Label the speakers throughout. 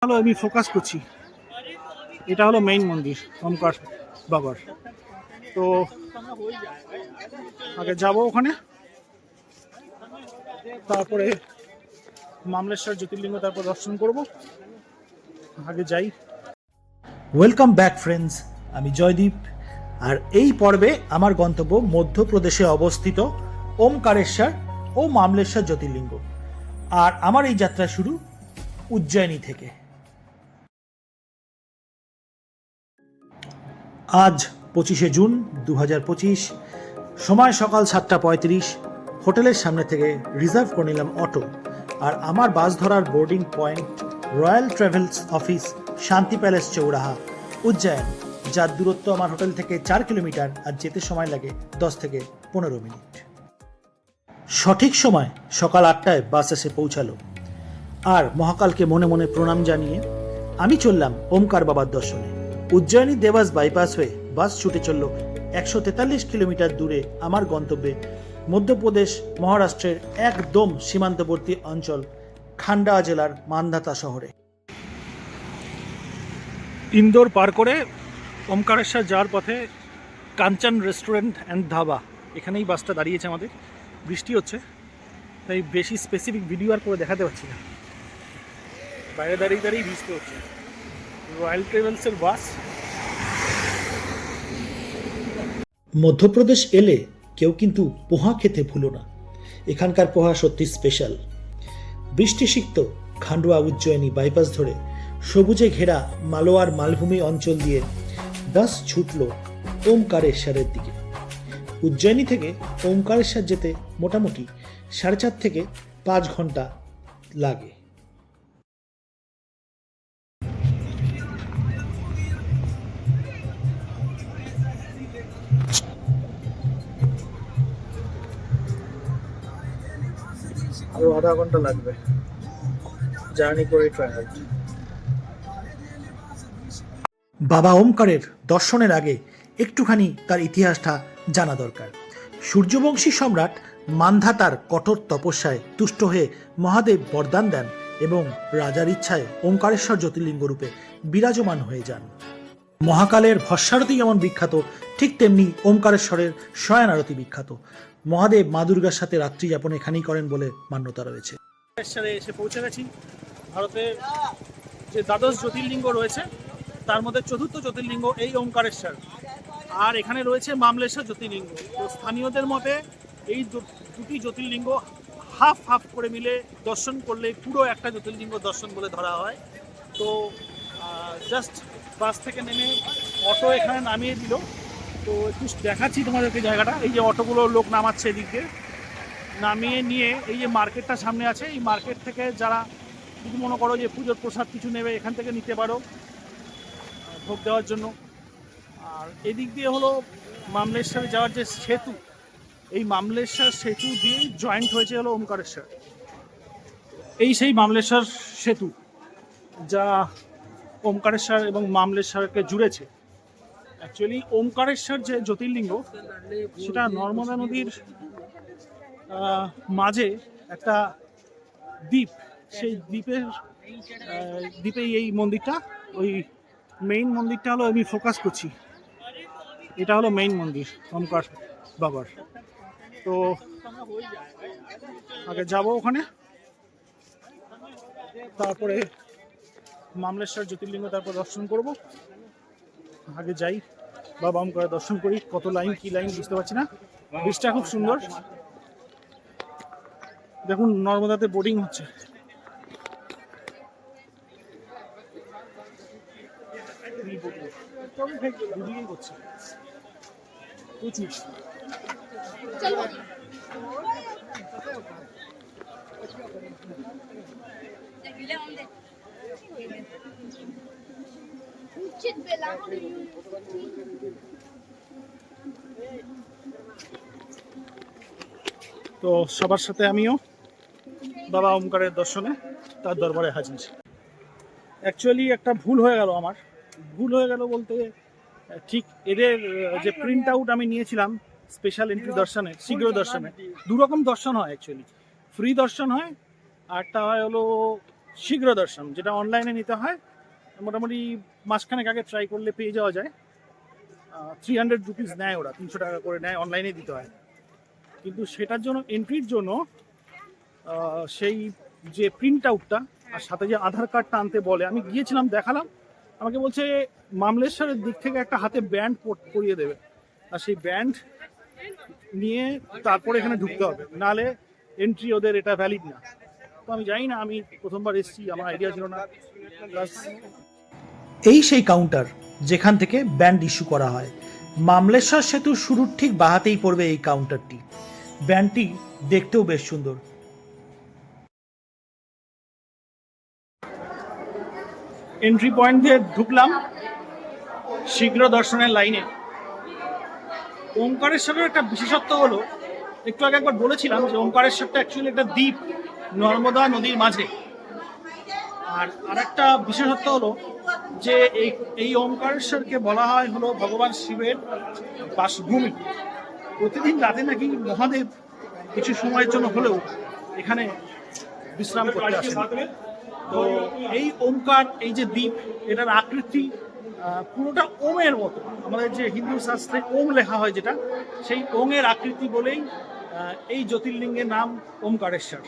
Speaker 1: হলো আমি ফোকাস করছি, এটা হলো মেইন মন্দির ওমকার বাবার। তো আগে যাব ওখানে, তারপরে মামলেশ্বর জ্যোতির্লিঙ্গ তারপর দর্শন করব। আগে যাই। ওয়েলকাম ব্যাক ফ্রেন্ডস, আমি জয়দীপ। আর এই পর্বে আমার গন্তব্য মধ্যপ্রদেশে অবস্থিত ওমকারেশ্বর ও মামলেশ্বর জ্যোতির্লিঙ্গ। আর আমার এই যাত্রা শুরু উজ্জয়িনী থেকে। আজ 25শে জুন 2025, সময় সকাল 7:35। হোটেলের সামনে থেকে রিজার্ভ করে নিলাম অটো। আর আমার বাস ধরার boarding point royal travels office, শান্তি প্যালেস, চৌরাহা, উজ্জয়ন, যার দূরত্ব আমার হোটেল থেকে 4 কিলোমিটার আর যেতে সময় লাগে 10 থেকে 15 মিনিট। সঠিক সময় সকাল 8টায় বাস এসে পৌঁছালো। আর মহাকালকে মনে মনে প্রণাম জানিয়ে আমি চললাম ওমকার বাবার দর্শনে। উজ্জয়িনী দেবাস বাইপাস হয়ে বাস ছুটে চলল 143 কিলোমিটার দূরে আমার গন্তব্যে, মধ্যপ্রদেশ মহারাষ্ট্রের একদম সীমান্তবর্তী অঞ্চল খান্ডা জেলার মান্ধাতা শহরে। ইন্দোর পার করে ওমকারেশ্বর যাওয়ার পথে কাঞ্চন রেস্টুরেন্ট অ্যান্ড ধাবা, এখানেই বাসটা দাঁড়িয়েছে আমাদের। বৃষ্টি হচ্ছে তাই বেশি স্পেসিফিক ভিডিও আর করে দেখাতে পারছি না, বাইরে দাঁড়িয়ে দাঁড়িয়ে ভিজতে হচ্ছে। রয়্যাল ট্রাভেলসের বাস। মধ্যপ্রদেশ এলে কেউ কিন্তু পোহা খেতে ভুলো না, এখানকার পোহা সত্যি স্পেশাল। বৃষ্টিসিক্ত খান্ডোয়া উজ্জয়িনী বাইপাস ধরে সবুজে ঘেরা মালোয়ার মালভূমি অঞ্চল দিয়ে বাস ছুটল ওমকারেশ্বরের দিকে। উজ্জয়িনী থেকে ওমকারেশ্বর যেতে মোটামুটি 4.5 থেকে 5 ঘন্টা লাগে। আরো আধা ঘন্টা লাগবে জার্নি করে ট্রাভেল। বাবা ওমকারের দর্শনের আগে একটুখানি তার ইতিহাসটা জানা দরকার। সূর্যবংশী সম্রাট মান্ধাতার কঠোর তপস্যায় তুষ্ট হয়ে মহাদেব বরদান দেন এবং রাজার ইচ্ছায় ওমকারেশ্বর জ্যোতির্লিঙ্গ রূপে বিরাজমান হয়ে যান। মহাকালের ভস্মারতি যেমন বিখ্যাত, ঠিক তেমনি ওমকারেশ্বরের শয়ন আরতি বিখ্যাত। মহাদেব মা দুর্গার সাথে রাত্রি যাপন এখানেই করেন বলে মান্যতা রয়েছে। এসে পৌঁছে গেছি। ভারতের যে দ্বাদশ জ্যোতির্লিঙ্গ রয়েছে তার মধ্যে চতুর্থ জ্যোতির্লিঙ্গ এই ওমকারেশ্বর, আর এখানে রয়েছে মামলেশ্বর জ্যোতির্লিঙ্গ। তো স্থানীয়দের মতে এই দুটি জ্যোতির্লিঙ্গ হাফ হাফ করে মিলে দর্শন করলে পুরো একটা জ্যোতির্লিঙ্গ দর্শন বলে ধরা হয়। তো জাস্ট বাস থেকে নেমে অটো এখানে নামিয়ে দিল। তো একটু দেখাচ্ছি তোমাদেরকে জায়গাটা। এই যে অটোগুলো লোক নামাচ্ছে এদিকে, নামিয়ে নিয়ে এই যে মার্কেটটা সামনে আছে, এই মার্কেট থেকে যারা যদি মনে করো যে পুজোর প্রসাদ কিছু নেবে এখান থেকে নিতে পারো ভোগ দেওয়ার জন্য। আর এদিক দিয়ে হলো মামলেশ্বরে যাওয়ার যে সেতু, এই মামলেশ্বর সেতু দিয়েই জয়েন্ট হয়েছে হলো ওমকারেশ্বর। এই সেই মামলেশ্বর সেতু যা ওমকারেশ্বর এবং মামলেশ্বরকে জুড়েছে। অ্যাকচুয়ালি ওমকারেশ্বর যে জ্যোতির্লিঙ্গ সেটা নর্মদা নদীর মাঝে একটা দ্বীপ, সেই দ্বীপেই এই মন্দিরটা। ওই মেইন মন্দিরটা হলো আমি ফোকাস করছি, এটা হলো মেইন মন্দির ওমকার বাবার। তো আগে যাব ওখানে, তারপরে মামলেশ্বর জ্যোতির্লিঙ্গ তারপর দর্শন করব। আগে যাই, বাবা ওমকার দর্শন করি। কত লাইন কি লাইন বুঝতে পারছি না। বৃষ্টিটা খুব সুন্দর, দেখুন নর্মদাতে বোটিং হচ্ছে। দুদিকেই করছে প্রচুর। তো সবার সাথে আমিও বাবা ওমকারের দর্শনে তার দরবারে হাজির। অ্যাকচুয়ালি একটা ভুল হয়ে গেল আমার। ভুল হয়ে গেল বলতে, ঠিক এদের যে প্রিন্ট আউট আমি নিয়েছিলাম স্পেশাল এন্ট্রি দর্শনে, শীঘ্র দর্শনে, দুরকম দর্শন হয়। অ্যাকচুয়ালি ফ্রি দর্শন হয়, আরটা হয় হলো
Speaker 2: শীঘ্র দর্শন, যেটা অনলাইনে নিতে হয়। মোটামুটি মাসখানেক আগে ট্রাই করলে পেয়ে যাওয়া যায়। 300 রুপিস নেয়, ওরা 300 টাকা করে নেয়, অনলাইনে দিতে হয়। কিন্তু সেটার জন্য এন্ট্রির জন্য সেই যে প্রিন্ট আউটটা আর সাথে যে আধার কার্ডটা আনতে বলে, আমি গিয়েছিলাম, দেখালাম, আমাকে বলছে মামলেশ্বরের দিক থেকে একটা হাতে ব্যান্ড পরিয়ে দেবে, আর সেই ব্যান্ড নিয়ে তারপরে এখানে ঢুকতে হবে, নাহলে এন্ট্রি ওদের এটা ভ্যালিড না। তো আমি জানি না, আমি প্রথমবার এসেছি, আমার আইডিয়া ছিল না।
Speaker 1: এই সেই কাউন্টার যেখান থেকে ব্যান্ড ইস্যু করা হয়। মামলেশ্বর সেতুর শুরুর ঠিক বাহাতেই পড়বে এই কাউন্টারটি। ব্যান্ডটি দেখতেও বেশ সুন্দর।
Speaker 2: এন্ট্রি পয়েন্ট দিয়ে ঢুকলাম শীঘ্র দর্শনের লাইনে। ওমকারেশ্বরের একটা বিশেষত্ব হলো, একটু আগে একবার বলেছিলাম যে ওমকারেশ্বরটা অ্যাকচুয়ালি একটা দ্বীপ নর্মদা নদীর মাঝে। আর একটা বিশেষত্ব হলো যে এই ওমকারেশ্বরকে বলা হয় হলো ভগবান শিবের বাসভূমি। প্রতিদিন রাতে নাকি মহাদেব কিছু সময়ের জন্য হলেও এখানে বিশ্রাম করতে আসেন। তো এই ওমকার, এই যে দ্বীপ, এটার আকৃতি পুরোটা ওমের মতো। আমাদের যে হিন্দু শাস্ত্রে ওম লেখা হয় যেটা, সেই ওমের আকৃতি বলেই এই জ্যোতির্লিঙ্গের নাম ওমকারেশ্বর।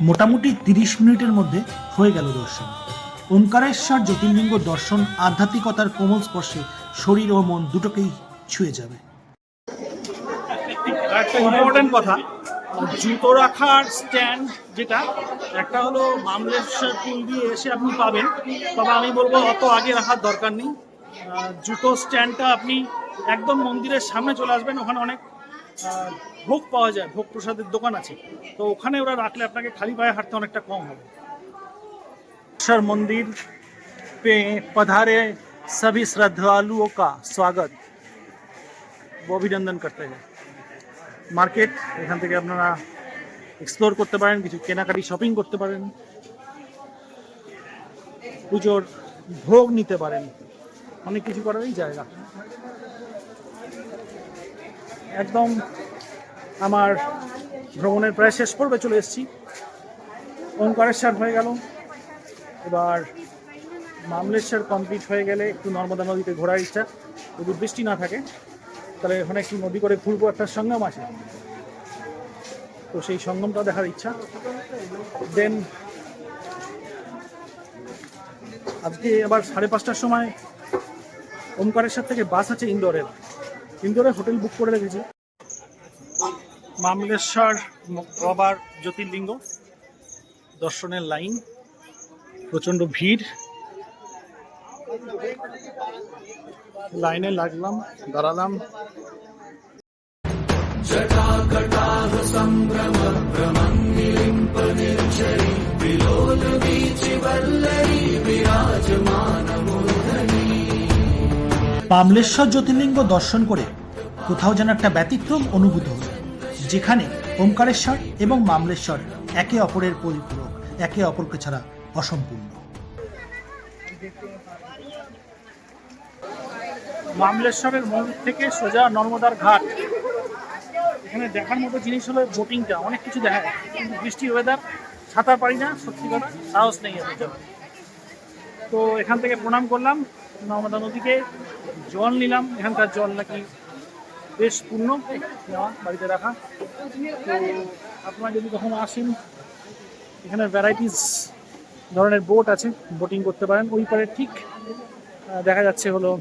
Speaker 1: মোটামুটি 30 মিনিটের মধ্যে হয়ে গেল দর্শন। ওমকারেশ্বর জ্যোতির্লিঙ্গ দর্শন আধ্যাত্মিকতার কোমল স্পর্শে শরীর ও মন দুটোকেই ছুঁয়ে যাবে।
Speaker 2: একটা ইম্পর্টেন্ট কথা, জুতো রাখার স্ট্যান্ড যেটা, একটা হলো মামলেশ্বর পুল দিয়ে এসে আপনি পাবেন, তবে আমি বলবো অত আগে রাখার দরকার নেই। জুতো স্ট্যান্ডটা আপনি একদম মন্দিরের সামনে চলে আসবেন, ওখানে অনেক ভোগ পাওয়া যায়, ভোগ প্রসাদের দোকান আছে, তো ওখানে ওরা রাখলে আপনাকে খালি পায়ে হাঁটতে অনেকটা কম হবে। मंदिर पे पधारे सभी श्रद्धालुओं का स्वागत वो अभिनंदन करते हैं। মার্কেট, এখান থেকে আপনারা এক্সপ্লোর করতে পারেন, কিছু কেনাকাটি শপিং করতে পারেন, পুজোর ভোগ নিতে পারেন, অনেক কিছু করারই জায়গা। একদম আমার ভ্রমণের প্রায় শেষ পর্বে চলে এসেছি। ওমকারেশ্বর হয়ে গেল, এবার মামলেশ্বর কমপ্লিট হয়ে গেলে একটু নর্মদা নদীতে ঘোরার ইচ্ছা, যদি বৃষ্টি না থাকে তাহলে ওখানে একটু নদী করে ঘুরবো, একটা সঙ্গম আছে, তো সেই সঙ্গমটা দেখার ইচ্ছা। দেন আজকে আবার 5:30টার সময় ওমকারেশ্বর থেকে বাস আছে ইন্দোরে হোটেল বুক করে রেখেছি। মামলেশ্বর বাবার জ্যোতির্লিঙ্গ দর্শনের লাইন, প্রচন্ড ভিড়, লাইনে লাগলাম, দাঁড়ালাম।
Speaker 1: মামলেশ্বর জ্যোতির্লিঙ্গ দর্শন করে কোথাও যেন একটা ব্যতিক্রম অনুভূত হলো, যেখানে ওমকারেশ্বর এবং মামলেশ্বর একে অপরের পরিপূরক, একে অপরকে ছাড়া অসম্পূর্ণ।
Speaker 2: মামলেশ্বরের মন্দির থেকে সোজা নর্মদার ঘাট। এখানে দেখার মতো জিনিস হলো বোটিংটা, অনেক কিছু দেখা যায়, কিন্তু বৃষ্টির ওয়েদার, সাঁতার পারি না, সত্যি কথা সাহস নেই এর জন্য। তো এখান থেকে প্রণাম করলাম নর্মদা নদীকে, জল নিলাম, এখানকার জল নাকি বেশ পূর্ণ, নেওয়া বাড়িতে রাখা। তো আপনারা যদি কখনো আসেন, এখানে ভ্যারাইটিস ধরনের বোট আছে, বোটিং করতে পারেন। ওই পারে ঠিক দেখা যাচ্ছে হলো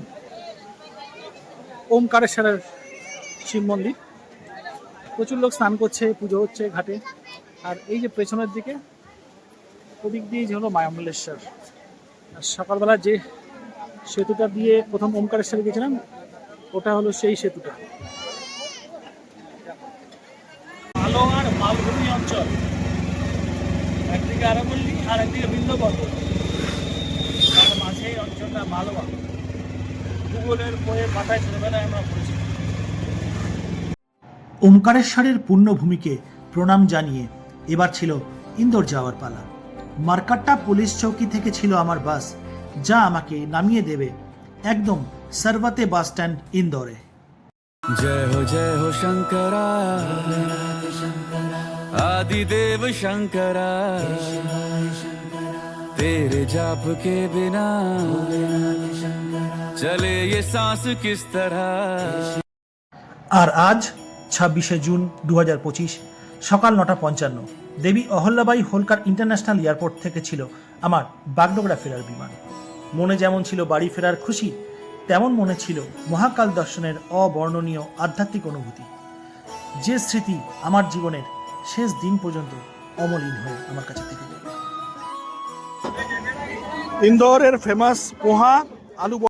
Speaker 2: ওমকারেশ্বরের শিব মন্দির, প্রচুর লোক স্নান করছে, পুজো হচ্ছে ঘাটে। আর এই যে পেছনের দিকে, ওদিক দিয়ে হলো মামলেশ্বর। আর সকালবেলা যে সেতুটা দিয়ে প্রথম ওমকারেশ্বরে গেছিলাম, ওটা হলো সেই সেতুটা। মালোয়ার মালভূমি অঞ্চল, একদিকে আরাবল্লী আর একদিকে বিন্ধ্যপর্বত, তার মাঝে এই অঞ্চলটা মালওয়া। ভূগোলের বইয়ের পাতায় ছোটবেলায় আমরা পড়েছি।
Speaker 1: ওমকারেশ্বরের পুণ্যভূমিকে প্রণাম জানিয়ে এবার ছিল ইন্দোর যাওয়ার পালা। মার্কাট্টা পুলিশ চৌকি থেকে ছিল আমার বাস, যা আমাকে নামিয়ে দেবে একদম সরবতে বাস স্ট্যান্ড ইন্দোরে।
Speaker 3: जय हो शंकरा आदिदेव शंकरा तेरे जाप के बिना चले ये सांस किस तरह।
Speaker 1: আর আজ 26শে জুন 2025 সকাল 9:55 দেবী অহল্যাবাই হোলকার ইন্টারন্যাশনাল এয়ারপোর্ট থেকে ছিল আমার বাগডোগরা ফেরার বিমান। মনে যেমন ছিল বাড়ি ফেরার খুশি, তেমন মনে ছিল মহাকাল দর্শনের অবর্ণনীয় আধ্যাত্মিক অনুভূতি, যে স্মৃতি আমার জীবনের শেষ দিন পর্যন্ত অমলিন হয়ে আমার কাছে থেকে যাবে।
Speaker 2: ইন্দোরের ফেমাস পোহা আলু